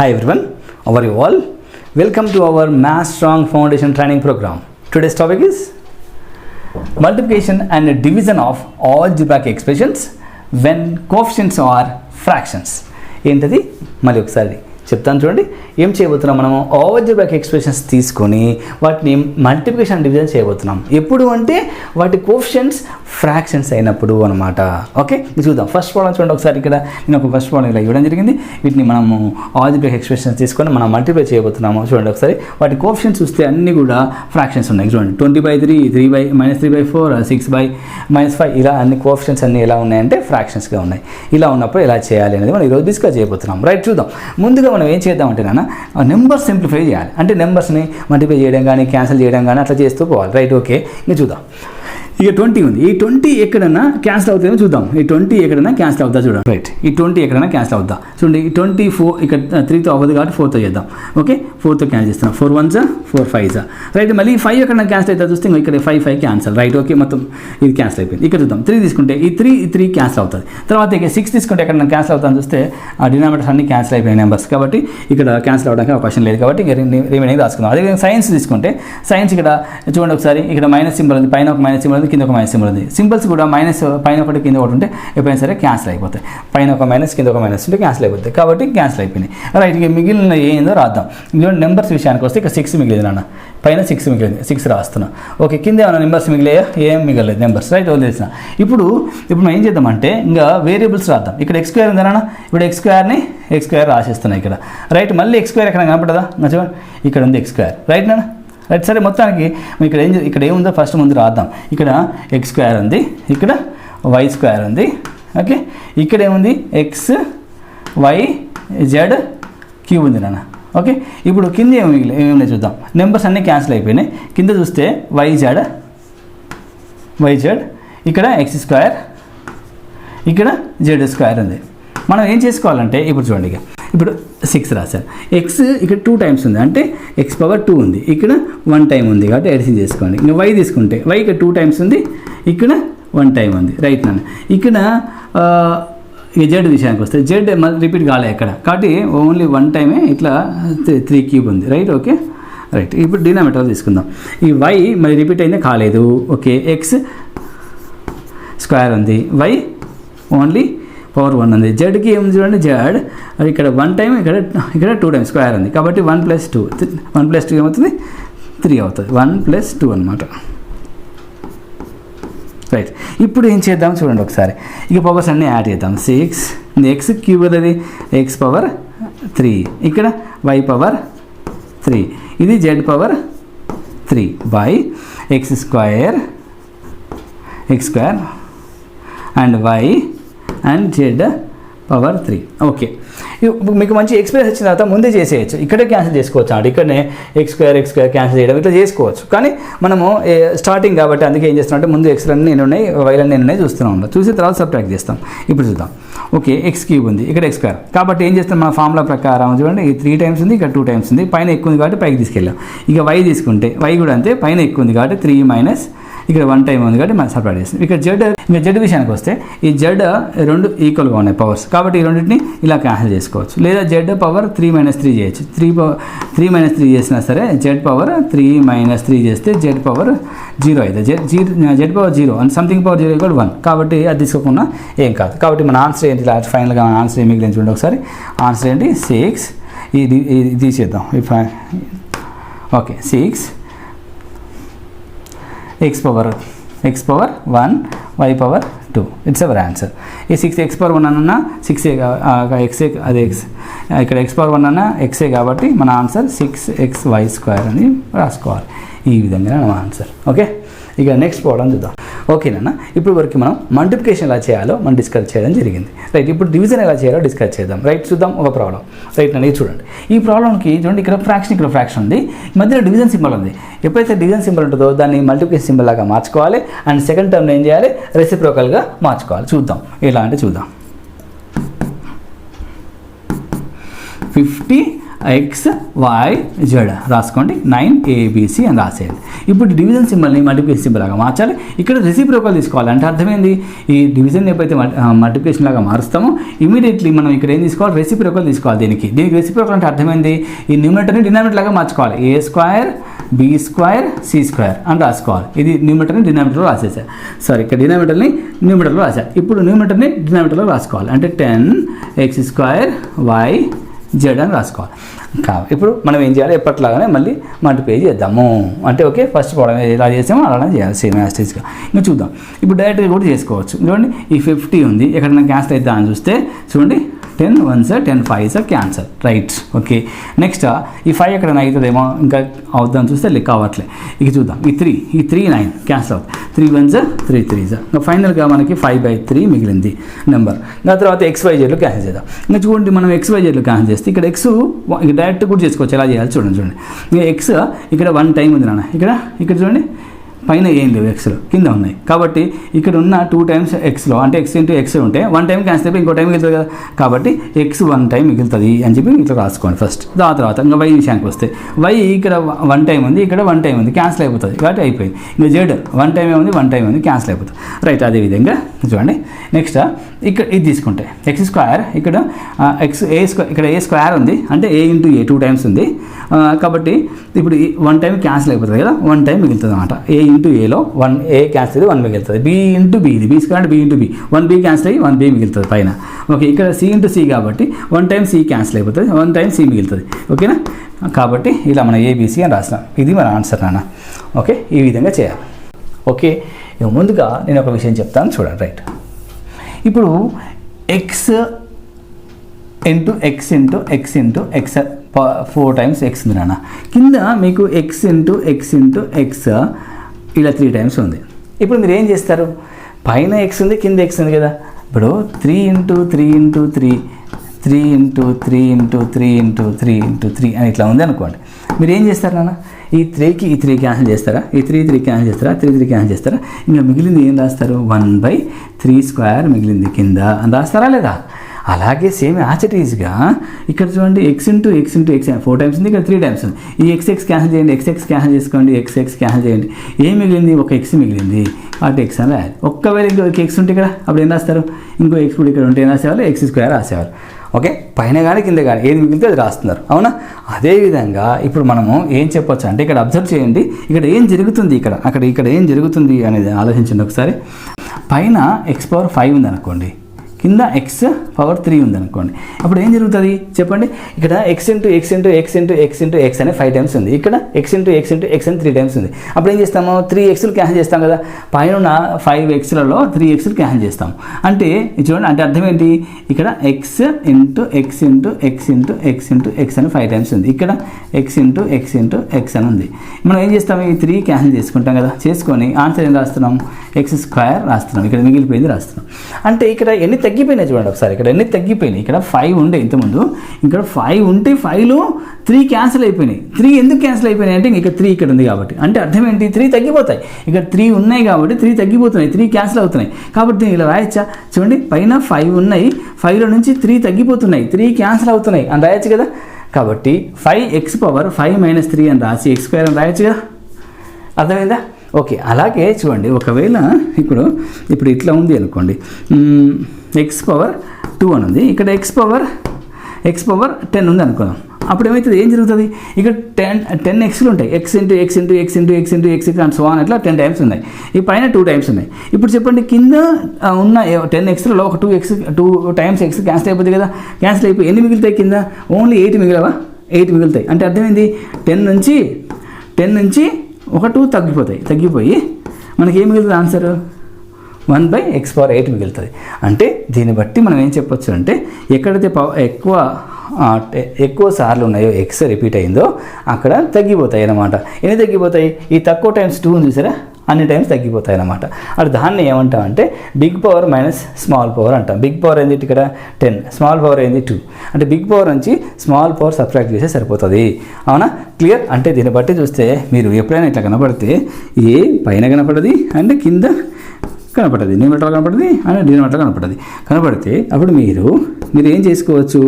Hi everyone, how are you all? Welcome to our Math Strong Foundation Training Program. Today's topic is multiplication and division of algebraic expressions when coefficients are fractions. ఏంటది మళ్ళీ ఒకసారి చెప్తాను చూడండి. ఏం చేయబోతున్నాం, మనము algebraic expressions తీసుకొని వాటిని మల్టిప్లికేషన్ అండ్ డివిజన్ చేయబోతున్నాం. ఎప్పుడు అంటే వాటి కోఎఫిషియెంట్స్ ఫ్రాక్షన్స్ అయినప్పుడు అనమాట. ఓకే, చూద్దాం. ఫస్ట్ ప్రాబ్లం చూడండి ఒకసారి. ఇక్కడ నేను ఒక ఫస్ట్ ప్రాబ్లం ఇలా ఇవ్వడం జరిగింది. వీటిని మనము ఆల్జీబ్రాయిక్ ఎక్స్ప్రెషన్స్ తీసుకొని మనం మల్టిప్లై చేయబోతున్నాము. చూడండి ఒకసారి. వాటి కోఎఫిషియెంట్స్ చూస్తే అన్నీ కూడా ఫ్రాక్షన్స్ ఉన్నాయి. చూడండి 20/3, 3/-4, 6/-5 ఇలా అన్ని కోఎఫిషియెంట్స్ అన్నీ ఎలా ఉన్నాయంటే ఫ్రాక్షన్స్గా ఉన్నాయి. ఇలా ఉన్నప్పుడు ఎలా చేయాలి అనేది మనం ఈరోజు డిస్కస్ చేయబోతున్నాం. రైట్, చూద్దాం. ముందుగా మనం ఏం చేద్దామంటే నెంబర్స్ సింప్లిఫై చేయాలి. అంటే నెంబర్స్ని మల్టిప్లై చేయడం కానీ క్యాన్సిల్ చేయడం కానీ అట్లా చేస్తూ పోవాలి. Right, okay. ఇంకా చూద్దాం. ఇక 20 ఉంది. ఈ 20 ఎక్కడైనా క్యాన్సిల్ అవుతుందో చూద్దాం. ఈ 20 ఎక్కడైనా క్యాన్సిల్ అవుతా చూడండి. రైట్, ఈ 20 ఎక్కడైనా క్యాన్సిల్ అవుతా చూడండి. ఈ 24 ఇక్కడ 3తో అవ్వదు కాబట్టి 4తో చేద్దాం. ఓకే, 4తో క్యాన్సిల్ చేస్తున్నాం. 4 1s 4 5s. రైట్, మళ్ళీ 5 ఎక్కడైనా క్యాన్సిల్ అవుతా చూస్తే ఇక్కడ 5 క్యాన్సిల్. రైట్, ఓకే, మొత్తం ఇది క్యాన్సిల్ అయిపోయింది. ఇక్కడ చూద్దాం. 3 తీసుకుంటే ఈ 3 క్యాన్సిల్ అవుతుంది. తర్వాత ఇక 6 తీసుకుంటే ఎక్కడైనా క్యాన్సిల్ అవుతాను చూస్తే ఆ డినామినేటర్స్ అన్ని క్యాన్సిల్ అయిపోయిన నెంబర్స్ కాబట్టి ఇక్కడ క్యాన్సిల్ అవడానికి అవకాశం లేదు కాబట్టి ఇంకా రిమైనింగ్ రాసుకుందాం. అదేవిధంగా సైన్స్ తీసుకుంటే సైన్స్ ఇక్కడ చూడండి ఒకసారి. ఇక్కడ మైనస్ సింబల్ ఉంది, పైన ఒక మైనస్ సింబల్ ఉంది, కింద ఒక మైనస్ సింబల్ ఉంది. సింబల్స్ కూడా మైనస్ పైన ఒకటి కింద ఒకటి ఉంటే ఎప్పుడైనా సరే క్యాన్సిల్ అయిపోతాయి. పైన ఒక మైనస్ కింద ఒక మైనస్ ఉంటే క్యాన్సిల్ అయిపోతాయి కాబట్టి క్యాన్సిల్ అయిపోయినాయి. రైట్, ఇక మిగిలిన ఏందో రాద్దాం. నెంబర్స్ విషయానికి వస్తే ఇక్కడ 6 మిగిలింది నాన్న. పైన 6 మిగిలింది, 6 రాస్తున్నా. ఓకే, కింద ఏమైనా నెంబర్స్ మిగిలాయా? ఏం మిగలేదు నెంబర్స్. రైట్, వదిలేసిన. ఇప్పుడు మనం ఏం చేద్దామంటే ఇంకా వేరియబుల్స్ రాద్దాం. ఇక్కడ x² ఉంది నాన్న. ఇప్పుడు x² రాసేస్తున్నాయి ఇక్కడ. రైట్, మళ్ళీ x² ఎక్కడ కనపడదా? చూడండి, ఇక్కడ ఉంది x². రైట్ నాన్న. రైట్, సరే. మొత్తానికి ఇక్కడ ఏముందో ఫస్ట్ ముందు రాద్దాం. ఇక్కడ x² ఉంది, ఇక్కడ y² ఉంది. ఓకే, ఇక్కడ ఏముంది? x y z క్యూబ్ ఉంది నాన్న. ఓకే, ఇప్పుడు కింద ఏమి చూద్దాం. నెంబర్స్ అన్నీ క్యాన్సిల్ అయిపోయినాయి. కింద చూస్తే yz, ఇక్కడ x², ఇక్కడ z² ఉంది. మనం ఏం చేసుకోవాలంటే ఇప్పుడు చూడండి. ఇప్పుడు 6 రాశాను. x ఇక్కడ 2 టైమ్స్ ఉంది అంటే x⁻2 ఉంది. ఇక్కడ 1 టైం ఉంది కాబట్టి ఎడిషన్ చేసుకోండి. ఇంకా y తీసుకుంటే y ఇక్కడ 2 టైమ్స్ ఉంది, ఇక్కడ 1 టైం ఉంది. రైట్ నాన్న. ఇక్కడ z విషయానికి వస్తే z రిపీట్ కాలే ఎక్కడ కాబట్టి ఓన్లీ 1 టైమే ఇట్లా 3 క్యూబ్ ఉంది. Right, okay. రైట్, ఇప్పుడు డినామినేటర్ తీసుకుందాం. ఈ y మరి రిపీట్ అయితే కాలేదు. ఓకే, x² ఉంది, y ఓన్లీ పవర్ 1 ఉంది. జెడ్కి ఏముంది చూడండి, జెడ్ అది ఇక్కడ 1 టైం, ఇక్కడ 2 టైమ్స్ స్క్వేర్ ఉంది కాబట్టి 1 + 2 1 + 2 ఏమవుతుంది? 3 అవుతుంది. 1 + 2 అనమాట. రైట్, ఇప్పుడు ఏం చేద్దాం చూడండి ఒకసారి. ఇక పవర్స్ అన్నీ యాడ్ చేద్దాం. 6 x³ అది x⁻3, ఇక్కడ y⁻3, ఇది z⁻3 by x² and y and z⁻3. Okay, మీకు మంచి ఎక్స్పీరియన్స్ వచ్చిన తర్వాత ముందే చేసేయచ్చు. ఇక్కడే క్యాన్సిల్ చేసుకోవచ్చు అన్నమాట. ఇక్కడనే x² క్యాన్సిల్ చేయడం ఇట్లా చేసుకోవచ్చు. కానీ మనము స్టార్టింగ్ కాబట్టి అందుకే ఏం చేస్తున్నాం అంటే ముందు x-లన్నీ ఎన్ని ఉన్నాయి, y-లన్నీ ఎన్ని ఉన్నాయి చూస్తున్నాం. చూసి తర్వాత సబ్ట్రాక్ట్ చేస్తాం. ఇప్పుడు చూద్దాం. ఓకే, x³ ఉంది, ఇక్కడ x² కాబట్టి ఏం చేస్తాం మన ఫార్ములా ప్రకారం చూడండి. ఈ 3 టైమ్స్ ఉంది, ఇక్కడ 2 టైమ్స్ ఉంది. పైన ఎక్కువ ఉంది కాబట్టి పైకి తీసుకెళ్ళాం. ఇక y తీసుకుంటే y కూడా అంతే, పైన ఎక్కువ ఉంది కాబట్టి 3 మైనస్ ఇక్కడ 1 టైం ఉంది కాబట్టి మనం సపరేట్ చేస్తాం. ఇక్కడ జెడ్ విషయానికి వస్తే ఈ జెడ్ 2 ఈక్వల్గా ఉన్నాయి పవర్స్ కాబట్టి ఈ రెండింటిని ఇలా క్యాన్సిల్ చేసుకోవచ్చు. లేదా z⁻3 చేయొచ్చు. 3 చేసినా సరే z⁻3 చేస్తే z⁻0 అయితే z⁻0 అండ్ సంథింగ్ పవర్ 0 = 1 కాబట్టి అది తీసుకోకుండా ఏం కాదు. కాబట్టి మన ఆన్సర్ ఏంటి? ఫైనల్గా మన ఆన్సర్ ఏమి మిగిలింది చూడండి ఒకసారి. ఆన్సర్ ఏంటి? 6. ఇది తీసేద్దాం. Okay, 6 x⁻1 y⁻2 it's our answer. ఈ 6 x⁻1 అన్నా 6 x అదే x, ఇక్కడ x⁻1 అన్నా xే కాబట్టి మన ఆన్సర్ 6xy² అని రాసుకోవాలి. ఈ విధంగా మన ఆన్సర్. ఓకే, ఇక నెక్స్ట్ ప్రాబ్లం చూద్దాం. ఓకేనా, ఇప్పుడు వరకు మనం మల్టిప్లికేషన్ ఎలా చేయాలో మనం డిస్కస్ చేయడం జరిగింది. రైట్, ఇప్పుడు డివిజన్ ఎలా చేయాలో డిస్కస్ చేద్దాం. రైట్, చూద్దాం ఒక ప్రాబ్లం. రైట్ అండి, చూడండి. ఈ ప్రాబ్లంకి చూడండి, ఇక్కడ ఫ్రాక్షన్ ఉంది, మధ్యలో డివిజన్ సింబల్ ఉంది. ఎప్పుడైతే డివిజన్ సింబల్ ఉంటుందో దాన్ని మల్టిప్లికేషన్ సింబల్ లాగా మార్చుకోవాలి. అండ్ సెకండ్ టర్మ్ ఏం చేయాలి? రెసిప్రోకల్గా మార్చుకోవాలి. చూద్దాం ఎలా అంటే చూద్దాం. 50 ఎక్స్ వై జెడ్ రాసుకోండి 9ABC అని రాసేయాలి. ఇప్పుడు డివిజన్ సింబల్ని మల్టిప్లికేషన్ సింబల్ లాగా మార్చాలి. ఇక్కడ రెసిప్రోకల్ తీసుకోవాలి. అంటే అర్థమైంది, ఈ డివిజన్ ఎప్పుడైతే మల్టిప్లికేషన్ లాగా మారుస్తామో ఇమీడియట్లీ మనం ఇక్కడ ఏం తీసుకోవాలి, రెసిప్రోకల్ తీసుకోవాలి. దీనికి రెసిప్రోకల్ అంటే అర్థమైంది, ఈ న్యూమరేటర్ని డినామినేటర్ లాగా మార్చుకోవాలి. A² B² C² అని రాసుకోవాలి. ఇది న్యూమరేటర్ని డినామినేటర్లో రాసేసా. సారీ, ఇక్కడ డినామినేటర్ని న్యూమరేటర్లో రాసా. ఇప్పుడు న్యూమరేటర్ని డినామినేటర్లో రాసుకోవాలి. అంటే 10x² y z అని రాసుకోవాలి. ఇప్పుడు మనం ఏం చేయాలి, ఎప్పటిలాగానే మళ్ళీ మల్టిప్లై చేద్దాము. అంటే ఓకే, ఫస్ట్ ప్రాబ్లం ఎలా చేసామో అలానే చేయాలి, సేమ్ యాస్టిస్గా. ఇంకా చూద్దాం. ఇప్పుడు డైరెక్ట్గా కూడా చేసుకోవచ్చు. చూడండి, ఈ 50 ఉంది, ఎక్కడైనా క్యాన్సిల్ అవుతా అని చూస్తే చూడండి, 10 1s 10 5s cancel, right. Okay, next ఈ 5 ఎక్కడైనా అవుతుందేమో, ఇంకా అవుతుందని చూస్తే లెక్క అవ్వట్లే. ఇక చూద్దాం, ఈ 3 9 క్యాన్సల్ అవుతుంది. 3 1s 3 3s. ఇంకా ఫైనల్గా మనకి 5/3 మిగిలింది నెంబర్. ఇంకా తర్వాత XYZలో క్యాన్సిల్ చేద్దాం. ఇంకా చూడండి, మనం XYZలో క్యాన్సిల్ చేస్తే ఇక్కడ X డైరెక్ట్ కూడా చేసుకోవచ్చు. ఎలా చేయాలి చూడండి. ఇంకా X ఇక్కడ 1 టైం ఉంది నాన్న, ఇక్కడ చూడండి, పైన ఏం లేవు, ఎక్స్లో కింద ఉన్నాయి. కాబట్టి ఇక్కడ ఉన్న 2 times ఎక్స్లో, అంటే x ఇంటూ ఎక్స్ ఉంటే 1 టైం క్యాన్సిల్ అయిపోయి ఇంకో టైం మిగులుతుంది కదా. కాబట్టి x 1 టైం మిగులుతుంది అని చెప్పి ఇట్లా రాసుకోండి ఫస్ట్. దాని తర్వాత ఇంకా y విషయానికి వస్తే y ఇక్కడ 1 టైం ఉంది, ఇక్కడ 1 టైం ఉంది, క్యాన్సిల్ అయిపోతుంది. కాబట్టి అయిపోయింది. ఇంకా z 1 టైం ఉంది, 1 టైం ఉంది, క్యాన్సిల్ అయిపోతుంది, రైట్. అదేవిధంగా చూడండి, నెక్స్ట్ ఇక్కడ ఇది తీసుకుంటే x² ఇక్కడ ఇక్కడ A² ఉంది, అంటే A ఇంటూ A 2 times ఉంది. కాబట్టి ఇప్పుడు 1 టైం క్యాన్సిల్ అయిపోతుంది కదా, 1 టైం మిగులుతుంది అనమాట. A ఇంటూ ఏలో 1A క్యాన్సిల్ అయితే 1 మిగులుతుంది. B ఇంటూ B, ఇది B² అంటే B into B, 1B cancel అయ్యి 1B మిగులుతుంది పైన. ఓకే, ఇక్కడ C ఇంటూ C కాబట్టి 1 టైం C క్యాన్సిల్ అయిపోతుంది, 1 టైం C మిగులుతుంది. ఓకేనా, కాబట్టి ఇలా మనం ABC అని రాసినాం. ఇది మన ఆన్సర్ నాన్న. ఓకే, ఈ విధంగా చేయాలి. ఓకే, ముందుగా నేను ఒక విషయం చెప్తాను చూడండి, రైట్. ఇప్పుడు x into x into x into x 4 times x ఉంది నాన్న. కింద మీకు x into x into x ఇలా 3 times ఉంది. ఇప్పుడు మీరు ఏం చేస్తారు, పైన x ఉంది, కింద x ఉంది కదా. ఇప్పుడు 3 into 3 into 3 3 into 3 into 3 into 3 into 3 అని ఇట్లా ఉంది అనుకోండి. మీరు ఏం చేస్తారు నాన్న, ఈ 3కి ఈ 3 క్యాన్సిల్ చేస్తారా, ఈ 3 క్యాన్సిల్ చేస్తారా, 3 క్యాన్సిల్ చేస్తారా. ఇంకా మిగిలింది ఏం రాస్తారు, 1/3² మిగిలింది కింద అని రాస్తారా లేదా. అలాగే సేమ్ యాజ్ ఇట్ ఈజ్గా ఇక్కడ చూడండి, x into x into x 4 times ఉంది, ఇక్కడ 3 times ఉంది. ఈ x క్యాన్సిల్ చేయండి, x క్యాన్సిల్ చేసుకోండి, x క్యాన్సిల్ చేయండి. ఏం మిగిలింది, ఒక x మిగిలింది. కాబట్టి x అని రాయాలి. ఒక్కవేళ ఇంకో x ఉంటే ఇక్కడ అప్పుడు ఏం రాస్తారు, ఇంకో x కూడా ఇక్కడ ఉంటే ఏం రాసేవాళ్ళు, x² రాసేవారు. ఓకే, పైన కానీ కింద కానీ ఏది మిగిలితే అది రాస్తున్నారు, అవునా. అదేవిధంగా ఇప్పుడు మనము ఏం చెప్పొచ్చు అంటే, ఇక్కడ అబ్జర్వ్ చేయండి, ఇక్కడ ఏం జరుగుతుంది, ఇక్కడ ఏం జరుగుతుంది అనేది ఆలోచించండి ఒకసారి. పైన x⁵ ఉంది అనుకోండి, కింద x⁵3 ఉంది అనుకోండి. అప్పుడు ఏం జరుగుతుంది చెప్పండి, ఇక్కడ x into x into x into x into x అనే 5 times ఉంది, ఇక్కడ x into x into x అని 3 times ఉంది. అప్పుడు ఏం చేస్తాము, 3x'లు క్యాన్సిల్ చేస్తాం కదా, పైన ఉన్న 5x'లలో 3x'లు క్యాన్సిల్ చేస్తాం. అంటే చూడండి, అంటే అర్థం ఏంటి, ఇక్కడ x into x into x into x into x అని 5 times ఉంది, ఇక్కడ x into x into x అని ఉంది. మనం ఏం చేస్తాము, ఈ 3 క్యాన్సిల్ చేసుకుంటాం కదా, చేసుకొని ఆన్సర్ ఏం రాస్తున్నాం, x² రాస్తున్నాం, ఇక్కడ మిగిలిపోయింది రాస్తున్నాం. అంటే ఇక్కడ ఎన్ని తగ్గిపోయినాయి చూడండి ఒకసారి, ఇక్కడ ఎన్ని తగ్గిపోయినాయి. ఇక్కడ 5 ఉండే ఇంతకుముందు, ఇక్కడ 5 ఉంటే 5లో 3 క్యాన్సిల్ అయిపోయినాయి. 3 ఎందుకు క్యాన్సిల్ అయిపోయినాయి అంటే, ఇక్కడ 3 ఇక్కడ ఉంది కాబట్టి. అంటే అర్థం ఏంటి, 3 తగ్గిపోతాయి. ఇక్కడ 3 ఉన్నాయి కాబట్టి 3 తగ్గిపోతున్నాయి, 3 క్యాన్సిల్ అవుతున్నాయి. కాబట్టి ఇలా రాయొచ్చా చూడండి, పైన 5 ఉన్నాయి, 5లో నుంచి 3 తగ్గిపోతున్నాయి, 3 క్యాన్సిల్ అవుతున్నాయి అని రాయొచ్చు కదా. కాబట్టి 5x⁵ - 3 అని రాసి x² అని రాయొచ్చు కదా. అర్థమైందా. ఓకే, అలాగే చూడండి, ఒకవేళ ఇప్పుడు ఇట్లా ఉంది అనుకోండి, x⁵2 అని ఉంది, ఇక్కడ x⁵10 ఉంది అనుకుందాం. అప్పుడు ఏమవుతుంది, ఏం జరుగుతుంది, ఇక్కడ 10x'లు ఉంటాయి, x into x into x into x into x and so అని అట్లా 10 times ఉన్నాయి. ఈ పైన 2 times ఉన్నాయి. ఇప్పుడు చెప్పండి, కింద ఉన్న 10x'లలో ఒక 2 times x క్యాన్సిల్ అయిపోతుంది కదా. క్యాన్సిల్ అయిపోయి ఎన్ని మిగులుతాయి, కింద ఓన్లీ 8 మిగిలవా, 8 మిగులుతాయి. అంటే అర్థమైంది, 10 నుంచి ఒక 2 తగ్గిపోయి మనకి ఏం మిగులుతుంది ఆన్సర్, 1/x⁸8 మిగులుతుంది. అంటే దీన్ని బట్టి మనం ఏం చెప్పొచ్చు అంటే, ఎక్కడైతే ఎక్కువ సార్లు ఉన్నాయో x రిపీట్ అయిందో అక్కడ తగ్గిపోతాయి అన్నమాట. ఎన్ని తగ్గిపోతాయి, ఈ తక్కువ టైమ్స్ 2 ఉంది చూసారా, అన్ని టైమ్స్ తగ్గిపోతాయి అన్నమాట. అది దాన్ని ఏమంటాం అంటే big power minus small power అంటాం. బిగ్ పవర్ ఏంటి ఇక్కడ 10, స్మాల్ పవర్ ఏంది 2. అంటే బిగ్ పవర్ నుంచి స్మాల్ పవర్ సబ్ట్రాక్ట్ చేస్తే సరిపోతుంది, అవునా. క్లియర్. అంటే దీన్ని బట్టి చూస్తే మీరు ఎప్పుడైనా ఇట్లా కనపడితే ఏ పైన కనపడది అంటే కింద కనపడుతుంది, న్యూమరేటర్ కనపడుతుంది అండ్ డినామినేటర్ కనపడితే అప్పుడు మీరు ఏం చేసుకోవచ్చు,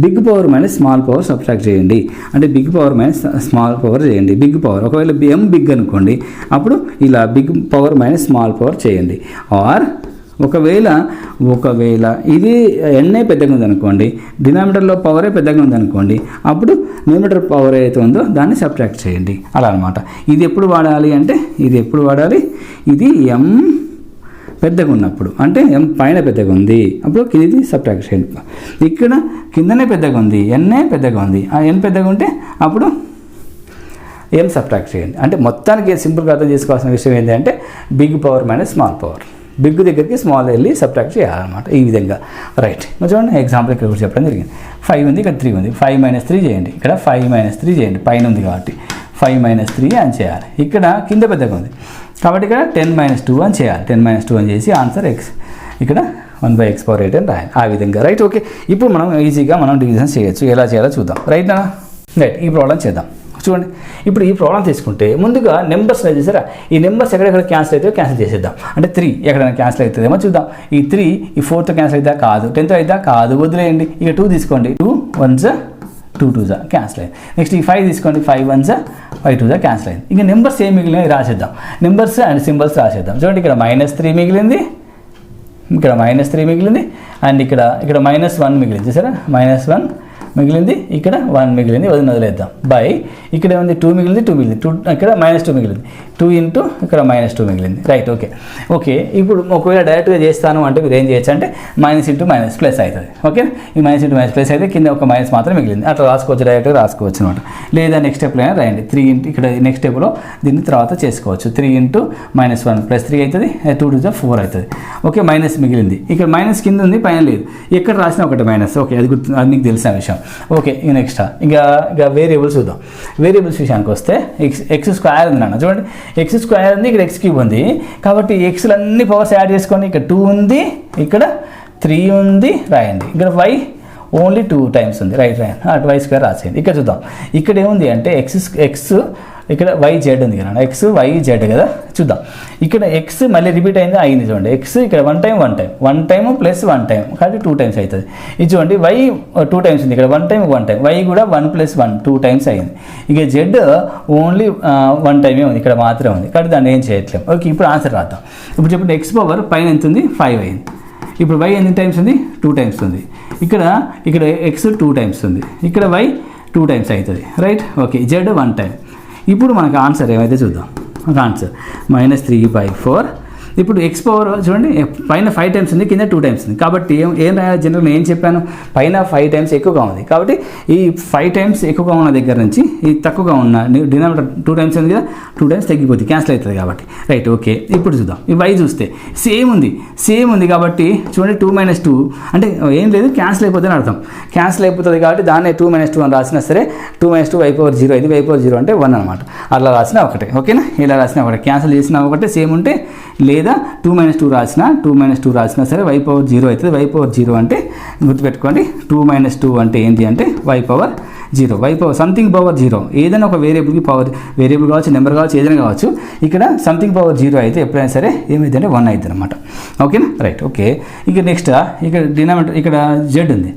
big power minus small power subtract చేయండి. అంటే big power minus small power చేయండి. బిగ్ పవర్ ఒకవేళ ఎం బిగ్ అనుకోండి, అప్పుడు ఇలా big power minus small power చేయండి. ఆర్ ఒకవేళ ఇది ఎన్ఏ పెద్దగా ఉందనుకోండి, డినామినేటర్లో పవరే పెద్దగా ఉందనుకోండి, అప్పుడు న్యూమరేటర్ పవర్ ఏదైతే ఉందో దాన్ని సబ్ట్రాక్ట్ చేయండి. అలా అనమాట. ఇది ఎప్పుడు వాడాలి అంటే ఇది ఎం పెద్దగా ఉన్నప్పుడు, అంటే ఎం పైన పెద్దగా ఉంది అప్పుడు ఇది సబ్ట్రాక్ట్ చేయండి. ఇక్కడ కిందనే పెద్దగా ఉంది, ఎన్ఏ పెద్దగా ఉంది, ఆ ఎన్ పెద్దగా ఉంటే అప్పుడు ఎం సబ్ట్రాక్ట్ చేయండి. అంటే మొత్తానికి సింపుల్గా అర్థం చేసుకోవాల్సిన విషయం ఏంటంటే big power minus small power, big దగ్గరికి స్మాల్ వెళ్ళి సబ్ట్రాక్ట్ చేయాలన్నమాట. ఈ విధంగా రైట్. చూడండి ఎగ్జాంపుల్ ఇక్కడ కూడా చెప్పడం జరిగింది. 5 ఉంది, ఇక్కడ 3 ఉంది. 5 - 3 చేయండి. ఇక్కడ 5 - 3 చేయండి, పైన ఉంది కాబట్టి 5 - 3 అని చేయాలి. ఇక్కడ కింద పెద్దగా ఉంది కాబట్టి ఇక్కడ 10 - 2 అని చేయాలి. 10 - 2 అని చేసి ఆన్సర్ ఎక్స్, ఇక్కడ 1/x⁸8 అని రాయాలి. ఆ విధంగా రైట్. ఓకే, ఇప్పుడు మనం ఈజీగా డివిజన్ చేయొచ్చు. ఎలా చేయాలో చూద్దాం. రైట్ ఈ ప్రాబ్లం చేద్దాం. చూడండి, ఇప్పుడు ఈ ప్రాబ్లం తీసుకుంటే ముందుగా నెంబర్స్ చేసారా, ఈ నెంబర్స్ ఎక్కడెక్కడ క్యాన్సిల్ అవుతాయో క్యాన్సిల్ చేసేద్దాం. అంటే 3 ఎక్కడైనా క్యాన్సిల్ అవుతుందేమో చూద్దాం. ఈ 3 ఈ 4తో క్యాన్సిల్ అవుతా కాదు, 10తో అవుతా కాదు, వదిలేయండి. ఇక 2 తీసుకోండి, 2 1s 2 2s క్యాన్సిల్ అయింది. నెక్స్ట్ ఈ 5 తీసుకోండి, 5 1s 5 2s క్యాన్సిల్ అయింది. ఇంకా నెంబర్స్ ఏం మిగిలినాయి రాసేద్దాం. నెంబర్స్ అండ్ సింబల్స్ రాసేద్దాం. చూడండి, ఇక్కడ -3 మిగిలింది, ఇక్కడ -3 మిగిలింది, అండ్ ఇక్కడ -1 మిగిలింది. చూసారా, -1 మిగిలింది, ఇక్కడ 1 మిగిలింది, వదిలేద్దాం. బై ఇక్కడ ఏముంది, 2 మిగిలింది, 2 మిగిలింది, 2 ఇక్కడ -2 మిగిలింది, 2 ఇంటూ ఇక్కడ -2 మిగిలింది. రైట్. ఓకే ఇప్పుడు ఒకవేళ డైరెక్ట్గా చేస్తాను అంటే మీరు ఏం చేయొచ్చు అంటే మైనస్ ఇంటూ మైనస్ ప్లస్ అవుతుంది. ఓకే, ఈ మైనస్ ఇంటూ మైనస్ ప్లస్ అయితే కింద ఒక మైనస్ మాత్రం మిగిలింది, అట్లా రాసుకోవచ్చు, డైరెక్ట్గా రాసుకోవచ్చు అనమాట. లేదా నెక్స్ట్ స్టెప్లో అయినా రాయండి. 3 ఇంటూ ఇక్కడ నెక్స్ట్ స్టెప్లో దీన్ని తర్వాత చేసుకోవచ్చు. 3 ఇంటూ -1 + 3 అవుతుంది, 2 2 4 అవుతుంది. ఓకే, మైనస్ మిగిలింది, ఇక్కడ మైనస్ కింద ఉంది, పైన లేదు, ఎక్కడ రాసినా ఒకటి మైనస్. ఓకే, అది మీకు తెలిసిన విషయం. ఓకే, నెక్స్ట్ ఇక వేరియబుల్స్ చూద్దాం. వేరియబుల్స్ విషయానికి వస్తే x² ఉంది నాన్న. చూడండి, x² ఉంది, ఇక్కడ x³ ఉంది, కాబట్టి ఎక్స్లన్నీ పవర్స్ యాడ్ చేసుకోండి. ఇక్కడ 2 ఉంది, ఇక్కడ 3 ఉంది, రాయండి. ఇక్కడ y ఓన్లీ 2 టైమ్స్ ఉంది, రైట్ రాయండి. అటు y² రాసేయండి. ఇక్కడ చూద్దాం, ఇక్కడ ఏముంది అంటే x ఇక్కడ YZ ఉంది కదా, x YZ కదా. చూద్దాం, ఇక్కడ x మళ్ళీ రిపీట్ అయింది, అయింది. చూడండి, x ఇక్కడ 1 టైం ప్లస్ 1 టైం కాబట్టి 2 టైమ్స్ అవుతుంది. ఇది చూడండి, y 2 టైమ్స్ ఉంది, ఇక్కడ 1 టైం y కూడా 1 + 1 2 టైమ్స్ అయింది. ఇక z ఓన్లీ 1 టైమే ఉంది, ఇక్కడ మాత్రమే ఉంది కాబట్టి దాన్ని ఏం చేయట్లేము. ఓకే, ఇప్పుడు ఆన్సర్ రాద్దాం. ఇప్పుడు చెప్పండి, x పవర్ పైన ఎంత ఉంది, 5 అయింది. ఇప్పుడు y ఎన్ని టైమ్స్ ఉంది, 2 టైమ్స్ ఉంది. ఇక్కడ x 2 టైమ్స్ ఉంది, ఇక్కడ y 2 టైమ్స్ అవుతుంది, రైట్. Okay, z 1 time. ఇప్పుడు మనకు ఆన్సర్ ఏమైతే చూద్దాం. ఆన్సర్ -3/4. ఇప్పుడు x పవర్ చూడండి, పైన 5 టైమ్స్ ఉంది, కింద 2 టైమ్స్ ఉంది, కాబట్టి ఏం రాయాలి, జనరల్ నేను ఏం చెప్పాను, పైన 5 టైమ్స్ ఎక్కువగా ఉంది కాబట్టి ఈ 5 టైమ్స్ ఎక్కువగా ఉన్న దగ్గర నుంచి ఈ తక్కువగా ఉన్న డినామినేటర్ 2 టైమ్స్ ఉంది కదా, 2 టైమ్స్ తగ్గిపోతుంది, క్యాన్సిల్ అవుతుంది కాబట్టి. రైట్. ఓకే, ఇప్పుడు చూద్దాం. ఈ y చూస్తే సేమ్ ఉంది కాబట్టి చూడండి, 2 - 2 అంటే ఏం లేదు, క్యాన్సిల్ అయిపోతుంది అర్థం. క్యాన్సిల్ అయిపోతుంది కాబట్టి దాన్నే 2 - 2 అని రాసినా సరే 2 - 2 y/0 ఇది y/0 అంటే 1 అనమాట. అలా రాసినా ఒకటే. ఓకేనా, ఇలా రాసినా ఒకటే, క్యాన్సిల్ చేసినా ఒకటే, సేమ్ ఉంటే, లేదా 2 - 2 రాసినా సరే y/0 అవుతుంది. y/0 అంటే గుర్తుపెట్టుకోండి, 2 - 2 అంటే ఏంటి అంటే y/0, సంథింగ్ పవర్ 0, ఏదైనా ఒక వేరియబుల్కి వేరియబుల్ కావచ్చు, నెంబర్ కావచ్చు, ఏదైనా కావచ్చు. ఇక్కడ సంథింగ్ పవర్ 0 అయితే ఎప్పుడైనా సరే ఏమైంది అంటే 1 అవుతుంది అనమాట. ఓకేనా, రైట్. ఓకే, ఇక నెక్స్ట్ ఇక్కడ డినామినేటర్ ఇక్కడ z ఉంది,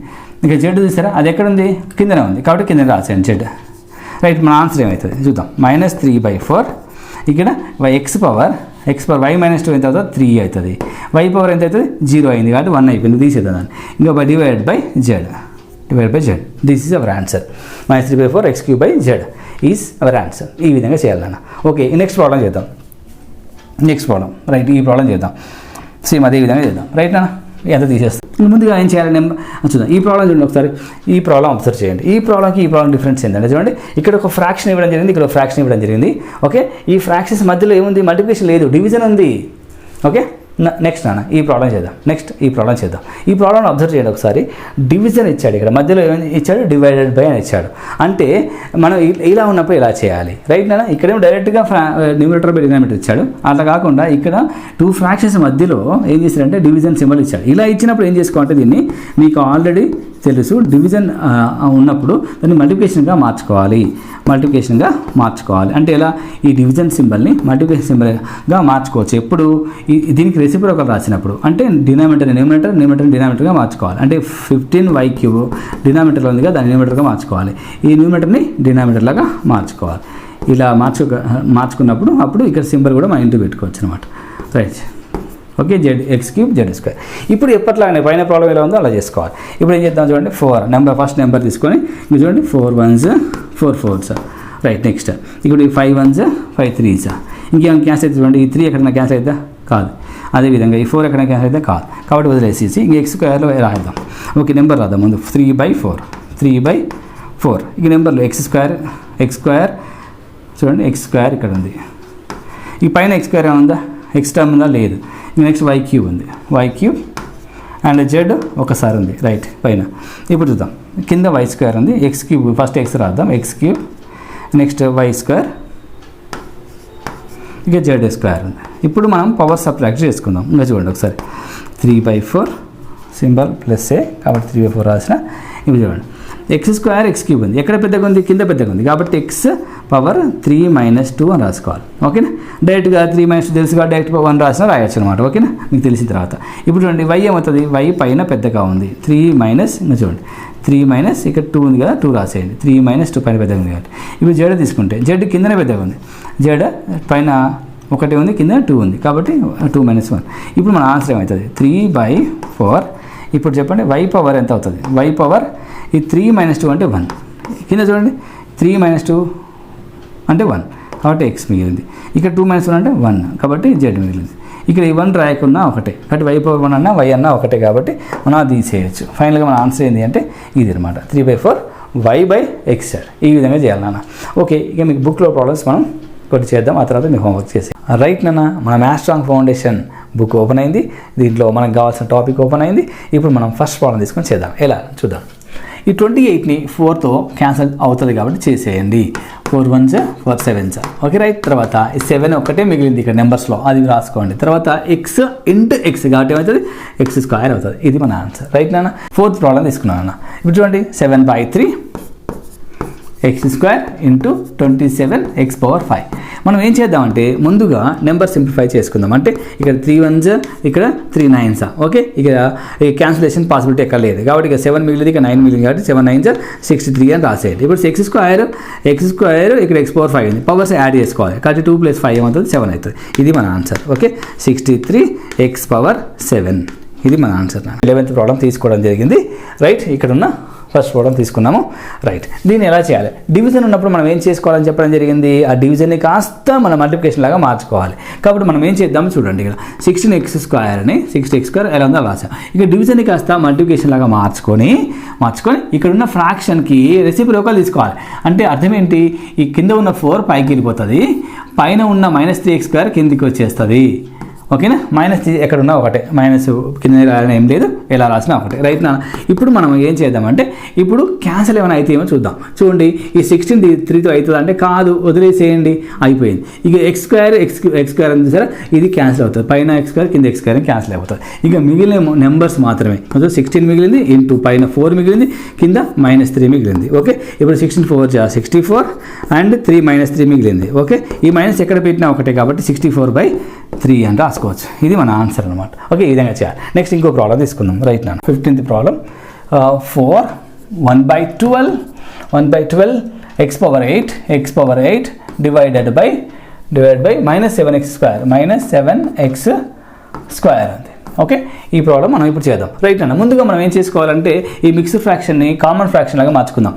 ఇక z చూసారా, అది ఎక్కడ ఉంది, కిందనే ఉంది కాబట్టి కింద రాసేయండి z. రైట్, మన ఆన్సర్ ఏమవుతుంది చూద్దాం. -3/4. ఇక్కడ x పవర్ y - 2 ఎంత అవుతుంది, 3 అవుతుంది. y పవర్ ఎంత అవుతుంది, 0 అయింది కాబట్టి 1 అయిపోయింది, తీసేద్దాం దాన్ని. ఇంకా divided by z. This is our answer. -3/4 x³ z is our answer. ఈ విధంగా చేయాలన్న. ఓకే, నెక్స్ట్ ప్రాబ్లం చేద్దాం. రైట్, ఈ ప్రాబ్లం చేద్దాం. సేమ్ అదే విధంగా చేద్దాం. రైట్ అన్న, ఎంత తీసేస్తాం. ముందుగా ఏం చేయాలి, చూద్దాం. ఈ ప్రాబ్లం చూడండి ఒకసారి, ఈ ప్రాబ్లం అబ్జర్వ్ చేయండి. ఈ ప్రాబ్లంకి ఈ ప్రాబ్లం డిఫరెన్స్ ఏంటంటే చూడండి, ఇక్కడ ఒక ఫ్రాక్షన్ ఇవ్వడం జరిగింది, ఇక్కడ ఒక ఫ్రాక్షన్ ఇవ్వడం జరిగింది. ఓకే, ఈ ఫ్రాక్షన్స్ మధ్యలో ఏముంది, మల్టిప్లికేషన్ లేదు, డివిజన్ ఉంది. ఓకే, నెక్స్ట్ నాన్న ఈ ప్రాబ్లం చేద్దాం. ఈ ప్రాబ్లం అబ్జర్వ్ చేయండి ఒకసారి. డివిజన్ ఇచ్చాడు, ఇక్కడ మధ్యలో ఏమైనా ఇచ్చాడు, డివైడెడ్ బై అని ఇచ్చాడు. అంటే మనం ఇలా ఉన్నప్పుడు ఇలా చేయాలి. రైట్ నాన్న, ఇక్కడేమో డైరెక్ట్గా న్యూమరేటర్ బై డినామినేటర్ ఇచ్చాడు. అట్లా కాకుండా ఇక్కడ 2 ఫ్రాక్షన్స్ మధ్యలో ఏం చేశాడంటే డివిజన్ సింబల్ ఇచ్చాడు. ఇలా ఇచ్చినప్పుడు ఏం చేసుకోవాలంటే దీన్ని మీకు ఆల్రెడీ తెలుసు. డివిజన్ ఉన్నప్పుడు దాన్ని మల్టిప్లికేషన్గా మార్చుకోవాలి. అంటే ఎలా, ఈ డివిజన్ సింబల్ని మల్టిప్లికేషన్ సింబల్గా మార్చుకోవచ్చు. ఎప్పుడు దీనికి రెసిప్రోకల్ రాసినప్పుడు, అంటే డినామినేటర్గా మార్చుకోవాలి. అంటే 15y³ డినామినేటర్లో ఉందిగా దాన్ని న్యూమరేటర్గా మార్చుకోవాలి. ఈ న్యూమరేటర్ని డినామినేటర్లాగా మార్చుకోవాలి. ఇలా మార్చుకున్నప్పుడు అప్పుడు ఇక్కడ సింబల్ కూడా మనం ఇంటూ పెట్టుకోవచ్చు అనమాట. Right, okay. x³ z². ఇప్పుడు ఎప్పట్లాగానే పైన ప్రాబ్లం ఎలా ఉందో అలా చేసుకోవాలి. ఇప్పుడు ఏం చేద్దాం చూడండి, 4 ఫస్ట్ నెంబర్ తీసుకొని మీరు చూడండి 4 1s 4 4s. రైట్, నెక్స్ట్ ఇప్పుడు 5 1s 5 3s. ఇంకేమైనా క్యాన్సిల్ అయితే చూడండి, ఈ 3 ఎక్కడైనా క్యాన్సిల్ అయితే కాదు, అదేవిధంగా ఈ 4 ఎక్కడైనా క్యాన్సిల్ అయితే కాదు, కాబట్టి వదిలేసేసి ఇంక x² రాద్దాం. ఓకే, నెంబర్ రాద్దాం ముందు 3/4. ఇక నెంబర్లో x² చూడండి, x² ఇక్కడ ఉంది. ఈ పైన x² ఏముందా, x టర్మ్ ఉందా, లేదు. నెక్స్ట్ y³ ఉంది, y³ అండ్ z ఒకసారి ఉంది. రైట్, పైన ఇప్పుడు చూద్దాం, కింద y² ఉంది, x³ ఫస్ట్ x రాద్దాం, x³ నెక్స్ట్ y², ఇక z² ఉంది. ఇప్పుడు మనం పవర్ సబ్ట్రాక్ట్ చేసుకుందాం. ఇంకా చూడండి ఒకసారి 3/4 సింబల్ ప్లస్ ఏ, కాబట్టి 3/4 రాసిన. ఇప్పుడు చూడండి x² x³ ఉంది, ఎక్కడ పెద్దగా ఉంది, కింద పెద్దగా ఉంది, కాబట్టి x పవర్ 3 - 2 అని రాసుకోవాలి. ఓకేనా, డైరెక్ట్గా 3 - 2 తెలుసు కాబట్టి డైరెక్ట్ 1 రాసిన రాయొచ్చు అనమాట. ఓకేనా, మీకు తెలిసిన తర్వాత ఇప్పుడు చూడండి y ఏమవుతుంది, y పైన పెద్దగా ఉంది, 3 - ఇంకా చూడండి 3 - ఇక్కడ 2 ఉంది కదా, 2 రాసేయండి. 3 - 2 పైన పెద్దగా ఉంది కాబట్టి ఇప్పుడు z తీసుకుంటే z కిందనే పెద్దగా ఉంది, z పైన 1 ఉంది, కింద 2 ఉంది, కాబట్టి 2 - 1. ఇప్పుడు మన ఆన్సర్ ఏమవుతుంది, 3/4. ఇప్పుడు చెప్పండి y పవర్ ఎంత అవుతుంది, y పవర్ ఈ 3 - 2 అంటే 1, కింద చూడండి 3 - 2 అంటే 1, కాబట్టి x మిగిలింది. ఇక్కడ 2 - 1 అంటే 1, కాబట్టి z మిగిలింది. ఇక్కడ ఈ 1 రాయకున్నా ఒకటే, కాబట్టి y పవర్ 1 అన్నా y అన్నా ఒకటే, కాబట్టి మనం అది తీసేయచ్చు. ఫైనల్గా మన ఆన్సర్ ఏంటి అంటే ఇది అనమాట, 3/4 y/x². ఈ విధంగా చేయాలి నాన్న. ఓకే, ఇక మీకు బుక్లో ప్రాబ్లమ్స్ మనం కొద్ది చేద్దాం, ఆ తర్వాత మీకు హోంవర్క్ చేసి. రైట్ నాన్న, మన maths strong foundation book open అయింది, దీంట్లో మనకు కావాల్సిన టాపిక్ ఓపెన్ అయింది. ఇప్పుడు మనం ఫస్ట్ ప్రాబ్లం తీసుకొని చేద్దాం. ఎలా చూద్దాం. ఈ 28ని 4తో క్యాన్సిల్ అవుతుంది కాబట్టి చేసేయండి. 4 1s 4 7s. Okay, right. తర్వాత 7 ఒక్కటే మిగిలింది ఇక్కడ నెంబర్స్లో, అది రాసుకోండి. తర్వాత x ఇంటూ x కాబట్టి ఏమవుతుంది, x² అవుతుంది. ఇది మన ఆన్సర్. రైట్ నాన్న, 4th ప్రాబ్లం తీసుకున్నాను అన్న. ఇప్పుడు చూడండి 7/3 x² ఇంటూ 27x/5. మనం ఏం చేద్దామంటే ముందుగా నెంబర్ సింప్లిఫై చేసుకుందాం. అంటే ఇక్కడ 3 1s ఇక్కడ 3 9s. ఓకే, ఇక ఈ క్యాన్సిలేషన్ పాసిబిలిటీ ఎక్కడ లేదు కాబట్టి ఇక 7 మిగిలింది, ఇక 9 మిగిలింది కాబట్టి 7 9s 63 అని రాసేయండి. ఇప్పుడు x² ఇక్కడ x/5 ఉంది, పవర్స్ యాడ్ చేసుకోవాలి కాబట్టి 2 + 5 ఏమవుతుంది, 7 అవుతుంది. ఇది మన ఆన్సర్. ఓకే, 63x/7 ఇది మన ఆన్సర్. 11th ప్రాబ్లం తీసుకోవడం జరిగింది. రైట్, ఇక్కడ ఉన్న ఫస్ట్ ప్రాబ్లం తీసుకున్నాము. రైట్, దీన్ని ఎలా చేయాలి, డివిజన్ ఉన్నప్పుడు మనం ఏం చేసుకోవాలని చెప్పడం జరిగింది, ఆ డివిజన్ని కాస్త మన మల్టిప్లికేషన్ లాగా మార్చుకోవాలి. కాబట్టి మనం ఏం చేద్దాం చూడండి, ఇక్కడ 16x² అని 60x² ఎలా ఉందో రాసాం. ఇక డివిజన్ని కాస్త మల్టిప్లికేషన్ లాగా మార్చుకొని ఇక్కడ ఉన్న ఫ్రాక్షన్కి రెసిప్రోకల్ తీసుకోవాలి. అంటే అర్థం ఏంటి, ఈ కింద ఉన్న 4 పైకి వెళ్ళిపోతుంది, పైన ఉన్న -3x² కిందికి వచ్చేస్తుంది. ఓకేనా, -3 ఎక్కడున్నా ఒకటే, మైనస్ కింద రాయడం ఏం లేదు, ఎలా రాసినా ఒకటే. రైట్ నా, ఇప్పుడు మనం ఏం చేద్దామంటే ఇప్పుడు క్యాన్సిల్ ఏమైనా అయితే ఏమో చూద్దాం. చూడండి, ఈ 16 3తో అవుతుంది అంటే కాదు, వదిలేసేయండి, అయిపోయింది. ఇక x² అని చూసారా, ఇది క్యాన్సిల్ అవుతుంది, పైన x² కింద x² క్యాన్సిల్ అయిపోతుంది. ఇక మిగిలిన నెంబర్స్ మాత్రమే, 16 మిగిలింది, ఇంటూ పైన 4 మిగిలింది, కింద -3 మిగిలింది. ఓకే, ఇప్పుడు 16 4 64 అండ్ 3 -3 మిగిలింది. ఓకే, ఈ మైనస్ ఎక్కడ పెట్టినా ఒకటే కాబట్టి 64/3 అని రాసుకోవచ్చు. ఇది మన ఆన్సర్ అనమాట. ఓకే, ఈ విధంగా చేయాలి. నెక్స్ట్ ఇంకో ప్రాబ్లం తీసుకుందాం. రైట్ నా, 15th problem 4 1/12 x/8 divided by -7x² ఉంది. ఓకే, ఈ ప్రాబ్లం మనం ఇప్పుడు చేద్దాం. రైట్ అన్న, ముందుగా మనం ఏం చేసుకోవాలంటే ఈ మిక్స్డ్ ఫ్రాక్షన్ని కామన్ ఫ్రాక్షన్ లాగా మార్చుకుందాం.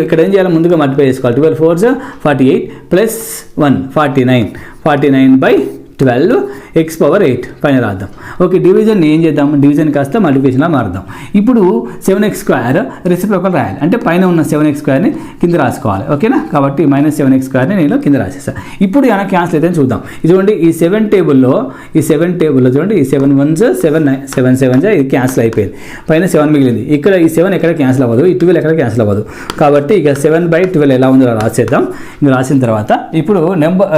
ఇక్కడ ఏం చేయాలి, ముందుగా మల్టిప్లై చేసుకోవాలి. 12 4s 48 ప్లస్ 1 49/12 x/8 పైన రాద్దాం. ఓకే, డివిజన్ ఏం చేద్దాం, డివిజన్ కాస్త మల్టిప్లికేషన్లా మారుద్దాం. ఇప్పుడు 7x² రెసిప్రోకల్ రాయాలి, అంటే పైన ఉన్న 7x² కింద రాసుకోవాలి. ఓకేనా, కాబట్టి -7x² నేను కింద రాసేస్తాను. ఇప్పుడు ఏమైనా క్యాన్సిల్ అయితే చూద్దాం. ఇదిగోండి, ఈ 7 టేబుల్లో చూడండి, ఈ 7 1s 7 7s ఇది క్యాన్సిల్ అయిపోయింది, పైన 7 మిగిలింది. ఇక్కడ ఈ 7 ఎక్కడ క్యాన్సిల్ అవ్వదు, ఈ 12 ఎక్కడ క్యాన్సిల్ అవ్వదు, కాబట్టి ఇక 7/12 ఎలా ఉందో రాసేద్దాం. ఇంకా రాసిన తర్వాత ఇప్పుడు నెంబర్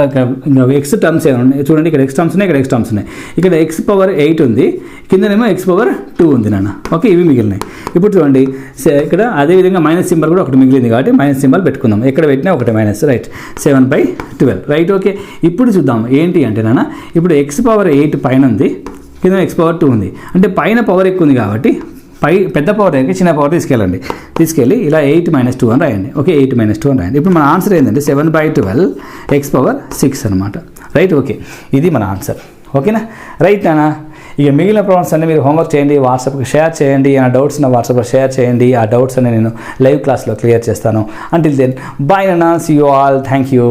ఎక్స్ టర్మ్స్ ఏమైనా చూడండి, ఇక్కడ x టర్మ్స్ ఉన్నాయి, ఇక్కడ x కాంప్లెక్స్ టర్మ్స్ ఉన్నాయి. ఇక్కడ ఎక్స్ పవర్ 8 ఉంది, కిందనేమో ఎక్స్ పవర్ 2 ఉంది నాన్న. ఓకే, ఇవి మిగిలినాయి. ఇప్పుడు చూడండి ఇక్కడ అదేవిధంగా మైనస్ సింబల్ కూడా ఒకటి మిగిలింది కాబట్టి మైనస్ సింబల్ పెట్టుకుందాం. ఎక్కడ పెట్టినా ఒకటి మైనస్, రైట్. 7/12, రైట్. ఓకే, ఇప్పుడు చూద్దాం ఏంటి అంటే నాన్న, ఇప్పుడు ఎక్స్ పవర్ 8 పైన ఉంది, కింద ఎక్స్ పవర్ 2 ఉంది. అంటే పైన పవర్ ఎక్కువ ఉంది కాబట్టి పెద్ద పవర్ దగ్గర చిన్న పవర్ తీసుకెళ్ళి ఇలా 8 - 2 అని రాయండి. ఓకే, 8 - 2 అని రాయండి. ఇప్పుడు మన ఆన్సర్ ఏంటంటే 7/12 ఎక్స్ పవర్ 6 అనమాట, రైట్. ఓకే, ఇది మన ఆన్సర్. ఓకేనా, రైట్ నాన్న. ఇక మిగిలిన ప్రాబ్లమ్స్ అన్నీ మీరు హోంవర్క్ చేయండి, వాట్సాప్కి షేర్ చేయండి. ఆ డౌట్స్ నా వాట్సాప్లో షేర్ చేయండి. ఆ డౌట్స్ అన్ని నేను లైవ్ క్లాస్లో క్లియర్ చేస్తాను. అంటిల్ దెన్ బాయ్ నాన్న, see you all, thank you.